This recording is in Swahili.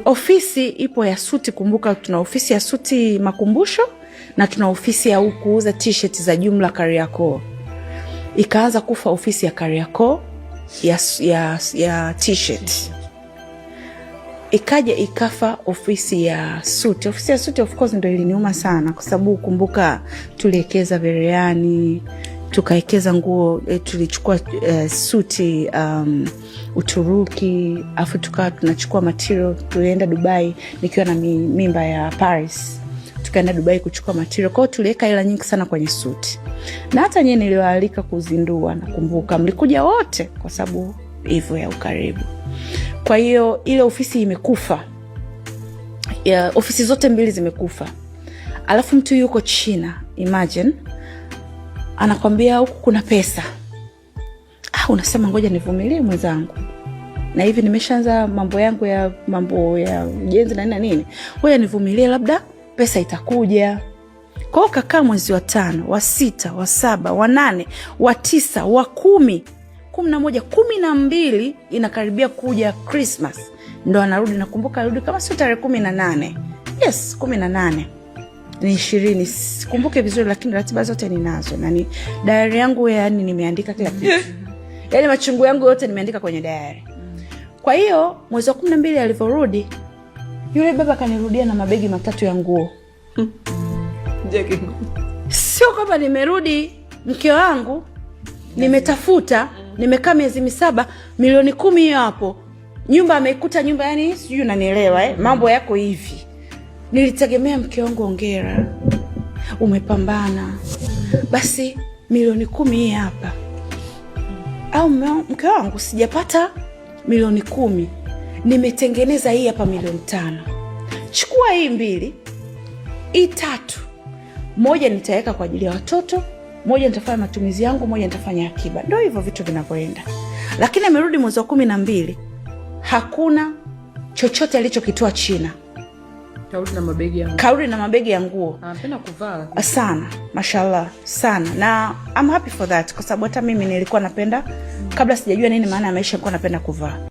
Ofisi ipo ya suti. Kumbuka tuna ofisi ya suti Makumbusho na tuna ofisi ya kuuza t-shirt za jumla Kariakoo. Ikaanza kufa ofisi ya Kariakoo ya t-shirt. Ikaja ikafa ofisi ya suti. Ofisi ya suti of course ndio iliniuma sana kwa sababu kumbuka tuliwekeza Vereani, tukaekeza nguo, tulichukua suti Uturuki, afu tukawa tunachukua material, tulienda Dubai nikiwa na mimba ya Paris. Tukaenda Dubai kuchukua material. Kwa hiyo tuliweka hela nyingi sana kwenye suti. Na hata nyinyi niliwaalika kuzindua, nakumbuka mlikuja wote kwa sababu hivyo ya ukaribu. Kwa hiyo ile ofisi imekufa. Ofisi zote mbili zimekufa. Alafu mtu yuko China, imagine, anakwambia huku kuna pesa. Unasema ngoja nivumilie mwenzangu. Na hivi nimeshaanza mambo yangu ya ujenzi na nini. Ngoja nivumilie, labda pesa itakuja. Kwa hiyo kakaa mwezi wa 5, wa 6, wa 7, wa 8, wa 9, wa 10, 11, 12 inakaribia kuja Christmas. Ndo anarudi, nakumbuka arudi kama sio tarehe 18. Yes, 18. Ni 20, sikumbuke vizuri lakini ratiba zote ninazo. Na ni diary yangu yani nimeandika kila kitu. Yaani machungu yangu yote nimeandika kwenye diary. Kwa hiyo mwezi wa 12 alivyorudi, yule baba kanirudia na mabegi 3 ya nguo. Sio kama nimerudi mke wangu, nimetafuta, nimekaa miezi 7, milioni 10 hiyo hapo. Nyumba ameikuta nyumba, yani sijui unanielewa mambo yako hivi. Nilitegemea mke wangu, hongera, umepambana. Basi milioni 10 hii hapa. Au mke wangu, sijapata milioni 10. Nimetengeneza hii hapa milioni 5. Chukua hii 2, hii 3. Moja nitaweka kwa ajili ya watoto, moja nitafanya matumizi yangu, moja nitafanya akiba. Ndio hivyo vitu vinavyoenda. Lakini amerudi mwezi wa 12, hakuna chochote alichokitoa China. Kaudi na mabegi ya nguo. Kaudi na mabegi ya nguo. Anapenda kuvaa sana, mashallah sana. Na I'm happy for that kwa sababu hata mimi nilikuwa napenda, kabla sijajua nini maana ya maisha, nilikuwa napenda kuvaa.